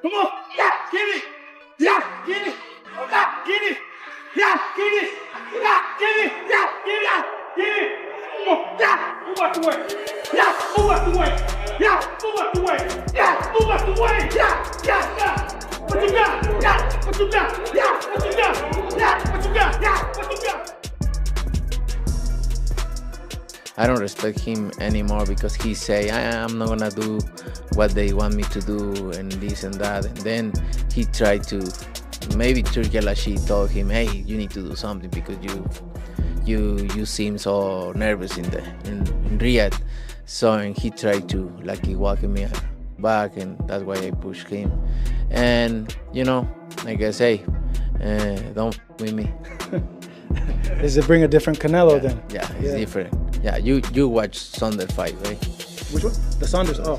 Come on. Yeah, get it. Yeah, get it. Yeah, get it. Yeah, get it. Yeah, get it. Yeah, get it. Get it. Come on. Yeah, move out the way. Yeah, move out the way. Yeah, move out the way. Yeah, move out the way. Yeah, yeah, yeah. What you got? Yeah, what you got? Yeah, what you got? Yeah, what you got? Yeah, what you got? I don't respect him anymore because he say I'm not gonna do what they want me to do and this and that, and then he tried to, maybe Turki Al-Ashi told him, hey, you need to do something because you seem so nervous in Riyadh. So and he tried to like he walking me back, and that's why I pushed him. And like I say, don't with me. Does it bring a different Canelo then? Yeah, it's different. Yeah, you watch Saunders fight, right? Which one? The Saunders. Oh.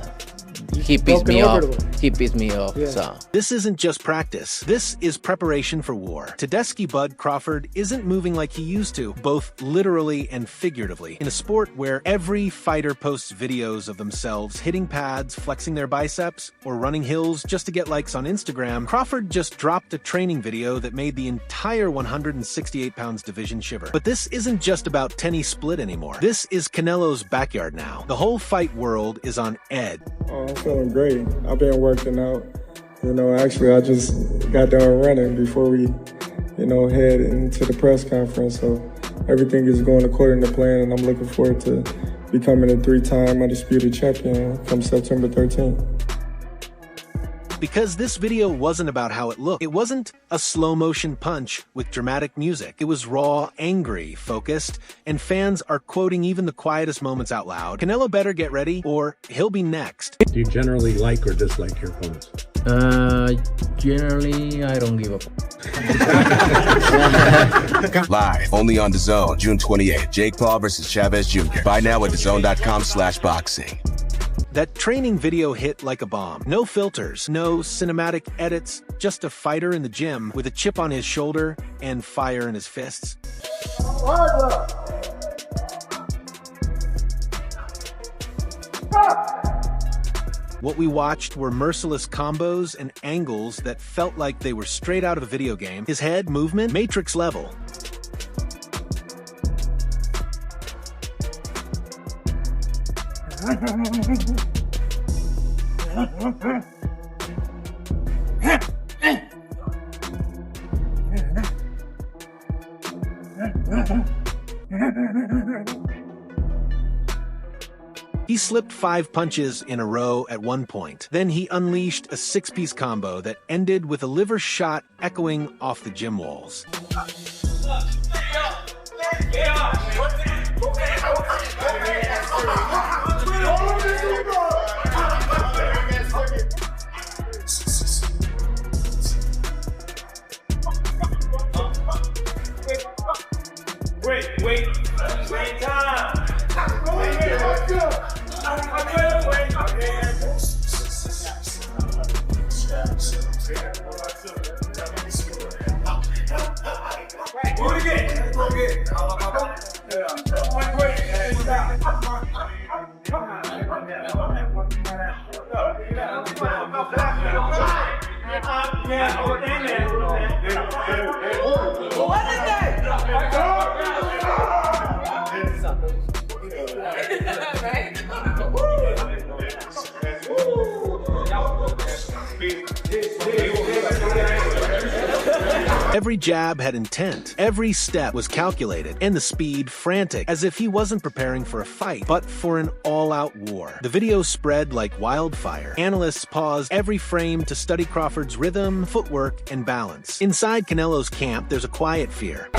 He pissed me off. He pissed me off. Yeah. So this isn't just practice. This is preparation for war. Tedeschi Bud Crawford isn't moving like he used to, both literally and figuratively. In a sport where every fighter posts videos of themselves hitting pads, flexing their biceps, or running hills just to get likes on Instagram, Crawford just dropped a training video that made the entire 168 pounds division shiver. But this isn't just about tenny split anymore. This is Canelo's backyard now. The whole fight world is on edge. Oh, I'm feeling great. I've been working out. Actually, I just got done running before we, head into the press conference. So everything is going according to plan, and I'm looking forward to becoming a 3-time undisputed champion come September 13th. Because this video wasn't about how it looked. It wasn't a slow-motion punch with dramatic music. It was raw, angry, focused, and fans are quoting even the quietest moments out loud. Canelo better get ready, or he'll be next. Do you generally like or dislike your opponents? Generally, I don't give a fuck. Live, only on DAZN, June 28th. Jake Paul versus Chavez Jr. Buy now at DAZN.com/boxing. That training video hit like a bomb. No filters, no cinematic edits, just a fighter in the gym with a chip on his shoulder and fire in his fists. What we watched were merciless combos and angles that felt like they were straight out of a video game. His head movement, Matrix level. He slipped 5 punches in a row at one point. Then he unleashed a 6-piece combo that ended with a liver shot echoing off the gym walls. Wait time. Every jab had intent, every step was calculated, and the speed frantic, as if he wasn't preparing for a fight, but for an all-out war. The video spread like wildfire. Analysts paused every frame to study Crawford's rhythm, footwork, and balance. Inside Canelo's camp, there's a quiet fear.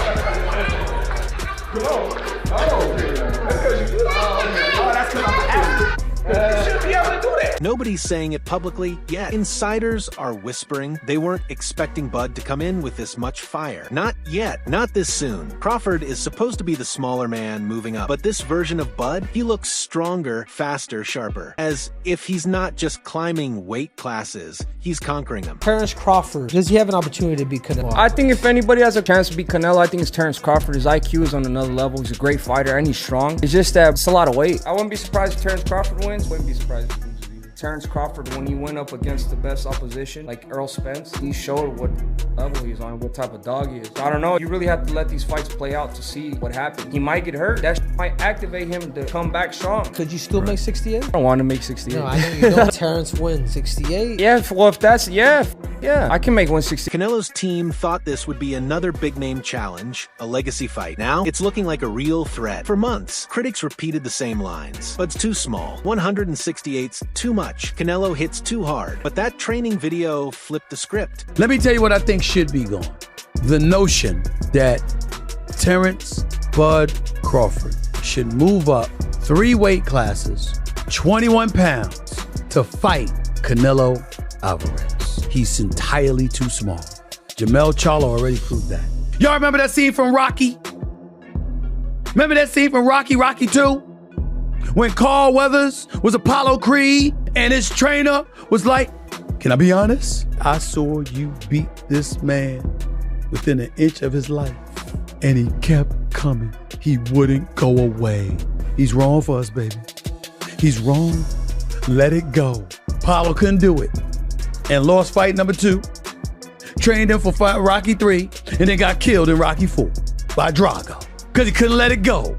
Nobody's saying it publicly yet. Insiders are whispering they weren't expecting Bud to come in with this much fire. Not yet, not this soon. Crawford is supposed to be the smaller man moving up, but this version of Bud, he looks stronger, faster, sharper. As if he's not just climbing weight classes, he's conquering them. Terence Crawford, does he have an opportunity to beat Canelo? I think if anybody has a chance to beat Canelo, I think it's Terence Crawford. His IQ is on another level. He's a great fighter and he's strong. It's just that it's a lot of weight. I wouldn't be surprised if Terence Crawford wins. Wouldn't be surprised if he loses either. Terence Crawford, when he went up against the best opposition, like Earl Spence, he showed what level he's on, what type of dog he is. So I don't know. You really have to let these fights play out to see what happens. He might get hurt. That might activate him to come back strong. Could you still make 68? I don't want to make 68. No, I know you don't. Terence wins 68. Yeah, well, if that's, yeah, I can make 160. Canelo's team thought this would be another big-name challenge, a legacy fight. Now, it's looking like a real threat. For months, critics repeated the same lines. Bud's too small. 168's too much. Canelo hits too hard. But that training video flipped the script. Let me tell you what I think should be gone. The notion that Terence Bud Crawford should move up 3 weight classes, 21 pounds, to fight Canelo Alvarez. He's entirely too small. Jermell Charlo already proved that. Y'all remember that scene from Rocky? Remember that scene from Rocky 2? When Carl Weathers was Apollo Creed and his trainer was like, can I be honest? I saw you beat this man within an inch of his life. And he kept coming. He wouldn't go away. He's wrong for us, baby. He's wrong. Let it go. Apollo couldn't do it. And lost fight number 2. Trained him for fight Rocky 3 and then got killed in Rocky 4 by Drago because he couldn't let it go.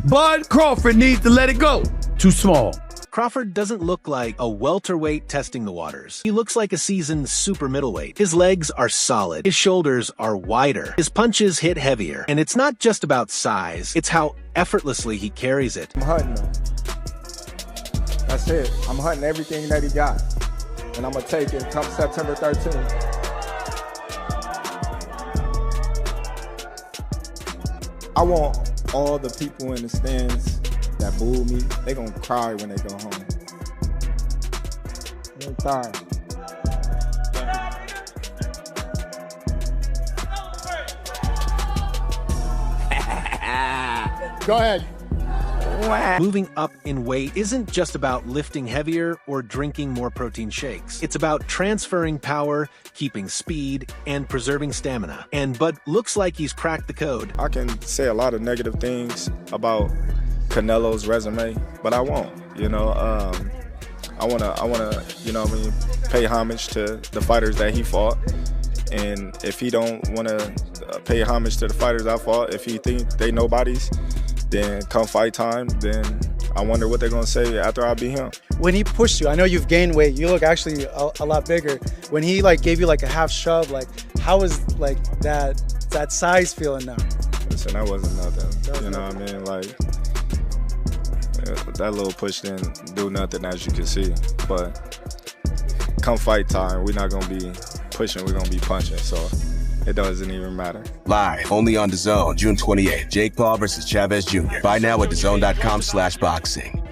Bud Crawford needs to let it go. Too small. Crawford doesn't look like a welterweight testing the waters. He looks like a seasoned super middleweight. His legs are solid. His shoulders are wider. His punches hit heavier. And it's not just about size. It's how effortlessly he carries it. I'm hunting him. That's it. I'm hunting everything that he got. And I'm going to take it come September 13th. I want all the people in the stands that boo me, they gonna cry when they go home. Anytime. Go ahead. Moving up in weight isn't just about lifting heavier or drinking more protein shakes. It's about transferring power, keeping speed, and preserving stamina. And Bud looks like he's cracked the code. I can say a lot of negative things about Canelo's resume, but I won't. You know, I wanna, you know what I mean, pay homage to the fighters that he fought. And if he don't wanna pay homage to the fighters I fought, if he think they nobodies, then come fight time, then I wonder what they're gonna say after I beat him. When he pushed you, I know you've gained weight. You look actually a lot bigger. When he like gave you like a half shove, like how is like that size feeling now? Listen, that wasn't nothing. You know what I mean? Like that little push didn't do nothing, as you can see. But come fight time, we're not gonna be pushing. We're gonna be punching. So. It doesn't even matter. Live, only on DAZN, June 28th. Jake Paul versus Chavez Jr. Buy now at DAZN.com/boxing.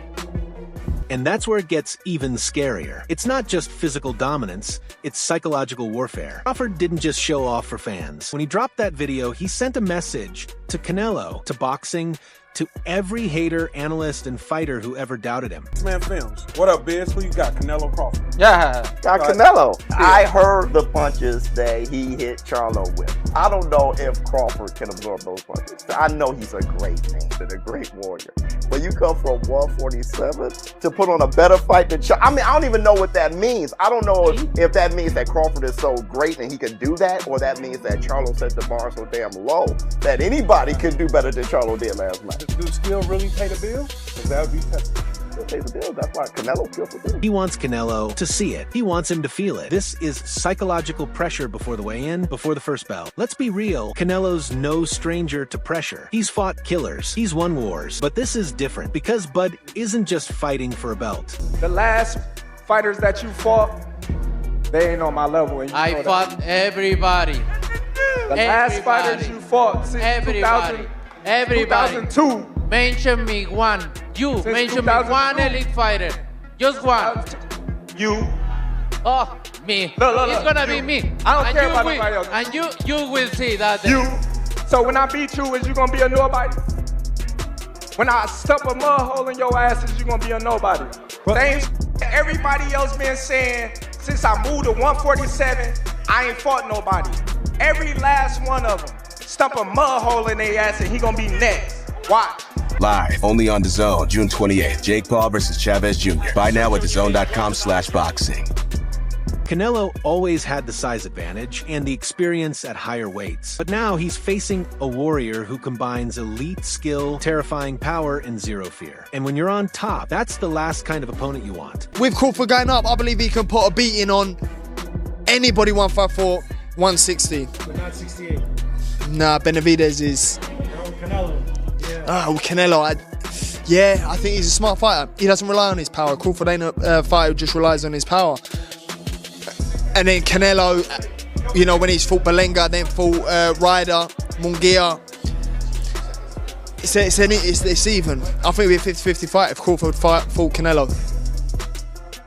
And that's where it gets even scarier. It's not just physical dominance, it's psychological warfare. Crawford didn't just show off for fans. When he dropped that video, he sent a message to Canelo, to boxing, to every hater, analyst, and fighter who ever doubted him. Man Films. What up, Biz? Who you got? Canelo Crawford. Yeah. Got Canelo. Yeah. I heard the punches that he hit Charlo with. I don't know if Crawford can absorb those punches. I know he's a great man and a great warrior. But you come from 147 to put on a better fight than Charlo. I mean, I don't even know what that means. I don't know if that means that Crawford is so great and he can do that, or that means that Charlo set the bar so damn low that anybody could do better than Charlo did last night. Do skill really pay the bill? Because that would be tough. Pay the bill. That's why Canelo feels the bill. He wants Canelo to see it. He wants him to feel it. This is psychological pressure before the weigh-in, before the first bell. Let's be real. Canelo's no stranger to pressure. He's fought killers. He's won wars. But this is different because Bud isn't just fighting for a belt. The last fighters that you fought, they ain't on my level. And I fought everybody. The last fighters you fought since 2002. Mention me one. You Since mention me one elite fighter. Just one. You. Oh, me. Look. It's gonna be me. I don't and care about nobody else. And you will see that. You. So when I beat you, is you gonna be a nobody? When I stuff a mud hole in your ass, is you gonna be a nobody? Same everybody else been saying since I moved to 147, I ain't fought nobody. Every last one of them. Stump a mud hole in their ass and he gonna be next. Watch. Live, only on DAZN, June 28th. Jake Paul versus Chavez Jr. Buy now at DAZN.com/boxing. Canelo always had the size advantage and the experience at higher weights. But now he's facing a warrior who combines elite skill, terrifying power, and zero fear. And when you're on top, that's the last kind of opponent you want. With Crawford going up, I believe he can put a beating on anybody 154, 160. But not 68. Nah, Benavidez is... Canelo. Yeah. Oh, Canelo. I think he's a smart fighter. He doesn't rely on his power. Crawford ain't a fighter who just relies on his power. And then Canelo, you know, when he's fought Belenga, then fought Ryder, Munguia. It's even. I think it'd be a 50-50 fight if Crawford fought Canelo.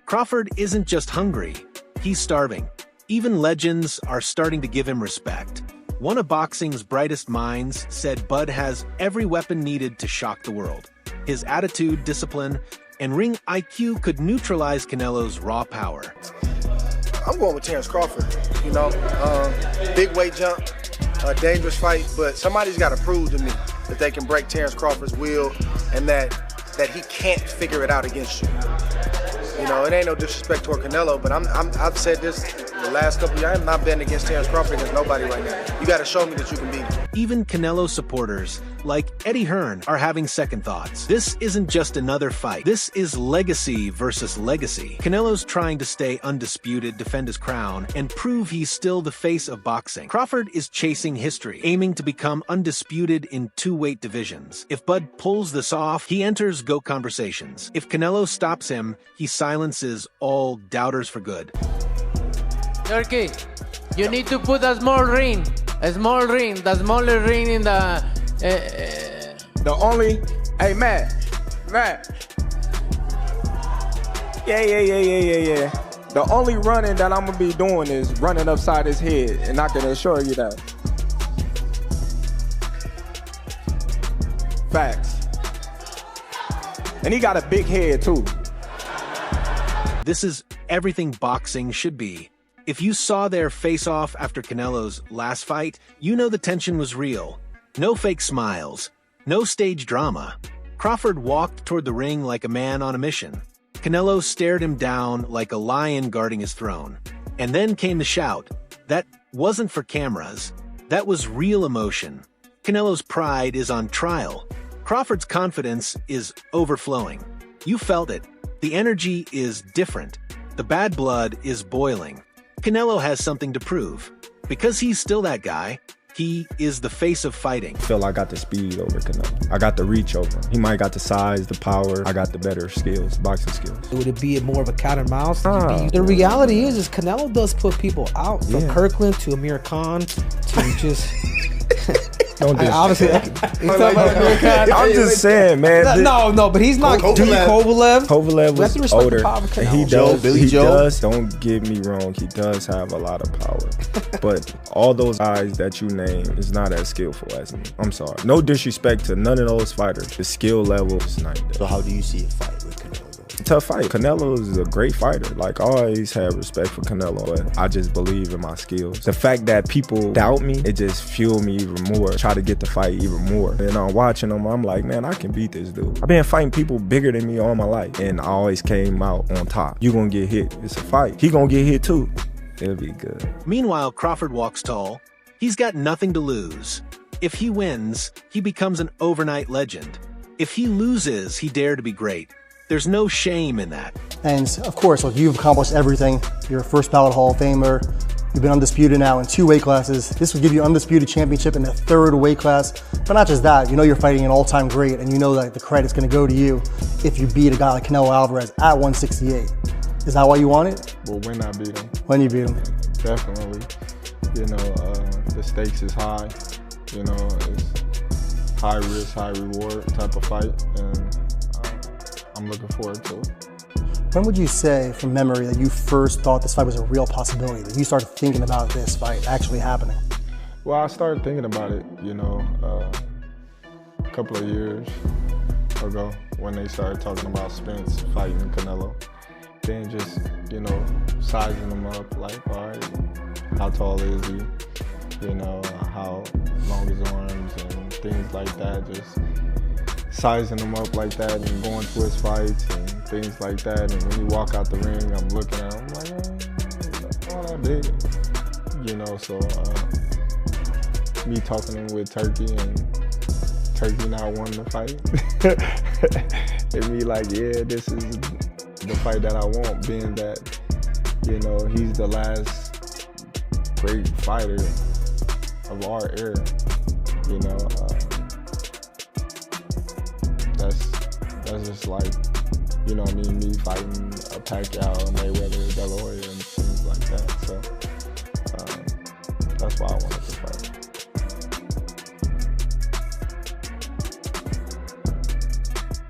Crawford isn't just hungry, he's starving. Even legends are starting to give him respect. One of boxing's brightest minds said Bud has every weapon needed to shock the world. His attitude, discipline, and ring IQ could neutralize Canelo's raw power. I'm going with Terence Crawford, you know. Big weight jump, a dangerous fight, but somebody's got to prove to me that they can break Terence Crawford's will and that he can't figure it out against you. You know, it ain't no disrespect toward Canelo, but I've said this the last couple of years. I'm not betting against Terence Crawford against nobody right now. You got to show me that you can beat him. Even Canelo supporters, like Eddie Hearn, are having second thoughts. This isn't just another fight. This is legacy versus legacy. Canelo's trying to stay undisputed, defend his crown, and prove he's still the face of boxing. Crawford is chasing history, aiming to become undisputed in two weight divisions. If Bud pulls this off, he enters GOAT conversations. If Canelo stops him, he silences all doubters for good. Turkey, you need to put a small ring, the smaller ring in the... Hey, Matt. Yeah. The only running that I'm gonna be doing is running upside his head, and I can assure you that. Facts. And he got a big head, too. This is everything boxing should be. If you saw their face-off after Canelo's last fight, you know the tension was real. No fake smiles. No stage drama. Crawford walked toward the ring like a man on a mission. Canelo stared him down like a lion guarding his throne. And then came the shout. That wasn't for cameras. That was real emotion. Canelo's pride is on trial. Crawford's confidence is overflowing. You felt it. The energy is different. The bad blood is boiling. Canelo has something to prove. Because he's still that guy, he is the face of fighting. I feel I got the speed over Canelo. I got the reach over him. He might got the size, the power. I got the better skills, boxing skills. Would it be more of a cat and mouse? The reality is Canelo does put people out. From Kirkland to Amir Khan to just... Obviously, I'm just saying, man. No, but he's not. Kovalev was older. He does. Don't get me wrong. He does have a lot of power, but all those guys that you name is not as skillful as me. I'm sorry. No disrespect to none of those fighters. The skill level is not there. So how do you see a fight with Canelo? Tough fight. Canelo is a great fighter. Like, I always had respect for Canelo, but I just believe in my skills. The fact that people doubt me, it just fueled me even more. Try to get the fight even more. And I'm watching him, I'm like, man, I can beat this dude. I've been fighting people bigger than me all my life, and I always came out on top. You gonna get hit. It's a fight. He gonna get hit too. It'll be good. Meanwhile, Crawford walks tall. He's got nothing to lose. If he wins, he becomes an overnight legend. If he loses, he dared to be great. There's no shame in that. And of course, look, you've accomplished everything. You're a first ballot Hall of Famer. You've been undisputed now in 2 weight classes. This would give you undisputed championship in the 3rd weight class. But not just that, you know you're fighting an all-time great, and you know that the credit's gonna go to you if you beat a guy like Canelo Alvarez at 168. Is that why you want it? Well, when I beat him. When you beat him. Definitely. You know, the stakes is high. You know, it's high risk, high reward type of fight, and I'm looking forward to it. When would you say, from memory, that you first thought this fight was a real possibility, that you started thinking about this fight actually happening? Well, I started thinking about it, you know, a couple of years ago when they started talking about Spence fighting Canelo. Then just, you know, sizing him up, like, all right, how tall is he? You know, how long his arms and things like that, just sizing him up like that and going to his fights and things like that. And when he walk out the ring, I'm looking at him, I'm like, oh, that big. You know, so me talking with Turkey and Turkey not wanting to fight. And me like, yeah, this is the fight that I want, being that, you know, he's the last great fighter of our era. You know, that's just like, you know what I mean, me fighting a Pacquiao, Mayweather, De La Hoya, and things like that. So that's why I wanted to fight.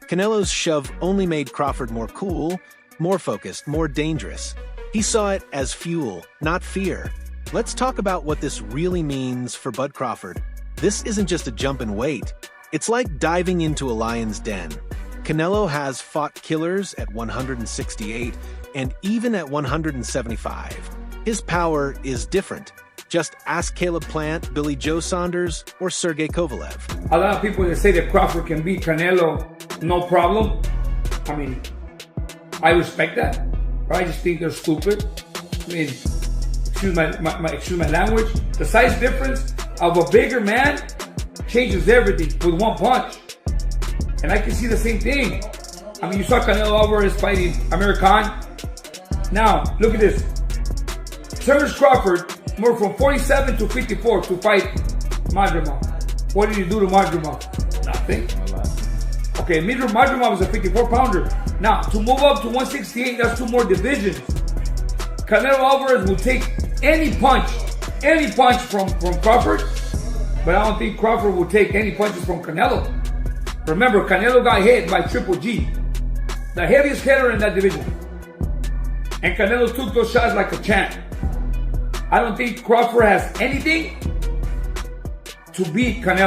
Canelo's shove only made Crawford more cool, more focused, more dangerous. He saw it as fuel, not fear. Let's talk about what this really means for Bud Crawford. This isn't just a jump in weight. It's like diving into a lion's den. Canelo has fought killers at 168 and even at 175. His power is different. Just ask Caleb Plant, Billy Joe Saunders, or Sergey Kovalev. A lot of people that say that Crawford can beat Canelo, no problem. I mean, I respect that. I just think they're stupid. I mean, excuse my language. The size difference of a bigger man changes everything with one punch. And I can see the same thing. I mean, you saw Canelo Alvarez fighting Amir Khan. Now, look at this. Terence Crawford moved from 47 to 54 to fight Madrimov. What did he do to Madrimov? Nothing. Okay, Madrimov is a 54-pounder. Now, to move up to 168, that's 2 more divisions. Canelo Alvarez will take any punch from Crawford, but I don't think Crawford will take any punches from Canelo. Remember, Canelo got hit by Triple G, the heaviest hitter in that division. And Canelo took those shots like a champ. I don't think Crawford has anything to beat Canelo.